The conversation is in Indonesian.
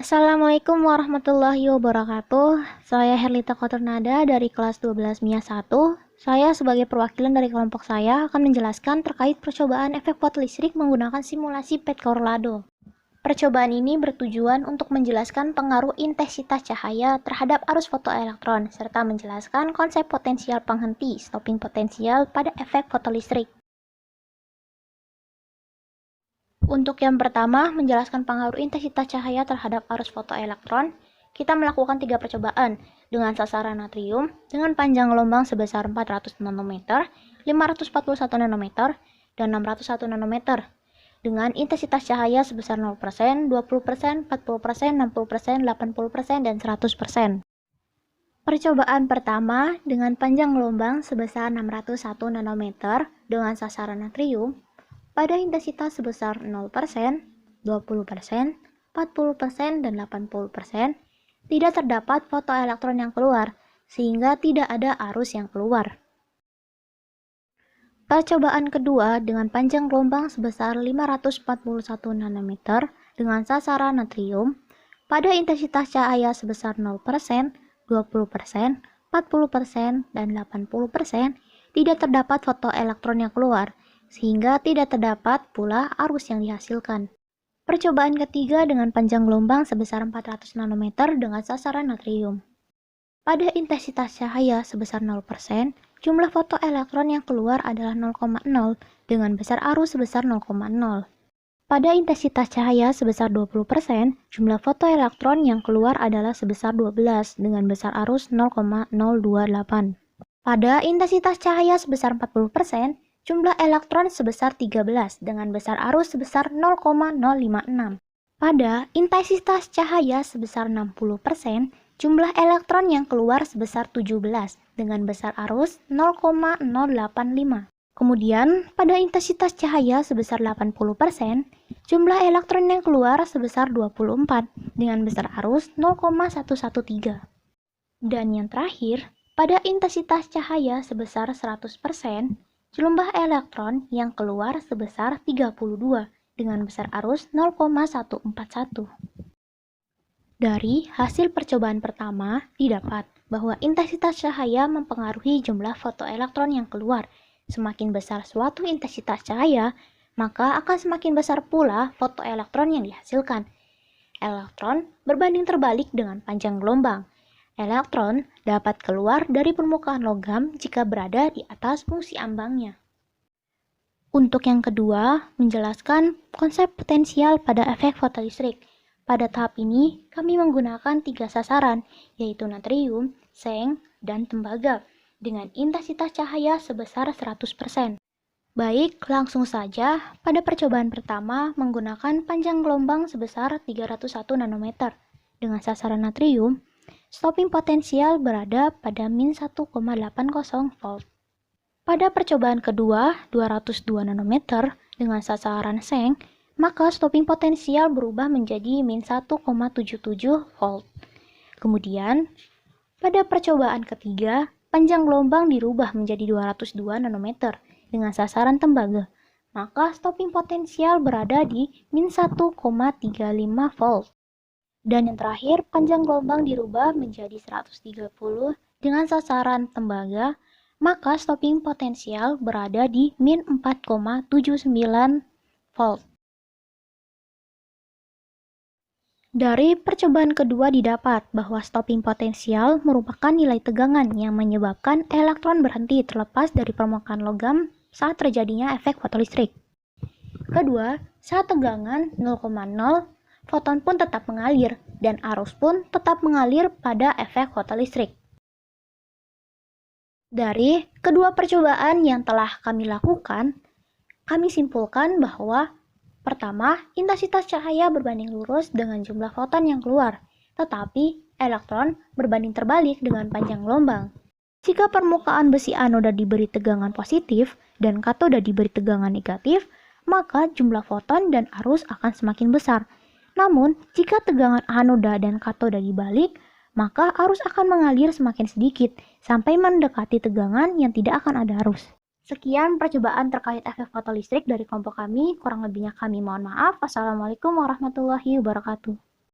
Assalamualaikum warahmatullahi wabarakatuh. Saya Herlita Koternada dari kelas 12 MIA 1. Saya sebagai perwakilan dari kelompok saya akan menjelaskan terkait percobaan efek pot listrik menggunakan simulasi PET Corralado. Percobaan ini bertujuan untuk menjelaskan pengaruh intensitas cahaya terhadap arus fotoelektron serta menjelaskan konsep potensial penghenti stopping potensial pada efek fotolistrik. Untuk yang pertama, menjelaskan pengaruh intensitas cahaya terhadap arus fotoelektron, kita melakukan 3 percobaan dengan sasaran natrium dengan panjang gelombang sebesar 400 nanometer, 541 nanometer, dan 601 nanometer dengan intensitas cahaya sebesar 0%, 20%, 40%, 60%, 80%, dan 100%. Percobaan pertama dengan panjang gelombang sebesar 601 nanometer dengan sasaran natrium pada intensitas sebesar 0%, 20%, 40%, dan 80%, tidak terdapat fotoelektron yang keluar, sehingga tidak ada arus yang keluar. Percobaan kedua dengan panjang gelombang sebesar 541 nanometer dengan sasaran natrium pada intensitas cahaya sebesar 0%, 20%, 40%, dan 80%, tidak terdapat fotoelektron yang keluar, sehingga tidak terdapat pula arus yang dihasilkan. Percobaan ketiga dengan panjang gelombang sebesar 400 nanometer dengan sasaran natrium. Pada intensitas cahaya sebesar 0%, jumlah fotoelektron yang keluar adalah 0,0 dengan besar arus sebesar 0,0. Pada intensitas cahaya sebesar 20%, jumlah fotoelektron yang keluar adalah sebesar 12 dengan besar arus 0,028. Pada intensitas cahaya sebesar 40%, jumlah elektron sebesar 13 dengan besar arus sebesar 0,056. Pada intensitas cahaya sebesar 60%, jumlah elektron yang keluar sebesar 17 dengan besar arus 0,085. Kemudian, pada intensitas cahaya sebesar 80%, jumlah elektron yang keluar sebesar 24 dengan besar arus 0,113. Dan yang terakhir, pada intensitas cahaya sebesar 100%, jumlah elektron yang keluar sebesar 32 dengan besar arus 0,141. Dari hasil percobaan pertama, didapat bahwa intensitas cahaya mempengaruhi jumlah fotoelektron yang keluar. Semakin besar suatu intensitas cahaya, maka akan semakin besar pula fotoelektron yang dihasilkan. Elektron berbanding terbalik dengan panjang gelombang. Elektron dapat keluar dari permukaan logam jika berada di atas fungsi ambangnya. Untuk yang kedua, menjelaskan konsep potensial pada efek fotolistrik. Pada tahap ini, kami menggunakan 3 sasaran, yaitu natrium, seng, dan tembaga, dengan intensitas cahaya sebesar 100%. Baik, langsung saja, pada percobaan pertama menggunakan panjang gelombang sebesar 301 nanometer. Dengan sasaran natrium, stopping potensial berada pada min 1,80 volt. Pada percobaan kedua, 202 nanometer dengan sasaran seng, maka stopping potensial berubah menjadi min 1,77 volt. Kemudian, pada percobaan ketiga, panjang gelombang dirubah menjadi 202 nanometer dengan sasaran tembaga, maka stopping potensial berada di min 1,35 volt. Dan yang terakhir, panjang gelombang dirubah menjadi 130 dengan sasaran tembaga, maka stopping potensial berada di min 4,79 volt. Dari percobaan kedua didapat bahwa stopping potensial merupakan nilai tegangan yang menyebabkan elektron berhenti terlepas dari permukaan logam saat terjadinya efek fotolistrik. Kedua, saat tegangan 0,0, foton pun tetap mengalir, dan arus pun tetap mengalir pada efek fotolistrik. Dari kedua percobaan yang telah kami lakukan, kami simpulkan bahwa pertama, intensitas cahaya berbanding lurus dengan jumlah foton yang keluar, tetapi elektron berbanding terbalik dengan panjang gelombang. Jika permukaan besi anoda diberi tegangan positif dan katoda diberi tegangan negatif, maka jumlah foton dan arus akan semakin besar. Namun, jika tegangan anoda dan katoda dibalik, maka arus akan mengalir semakin sedikit sampai mendekati tegangan yang tidak akan ada arus. Sekian percobaan terkait efek fotolistrik dari kelompok kami. Kurang lebihnya kami mohon maaf. Wassalamualaikum warahmatullahi wabarakatuh.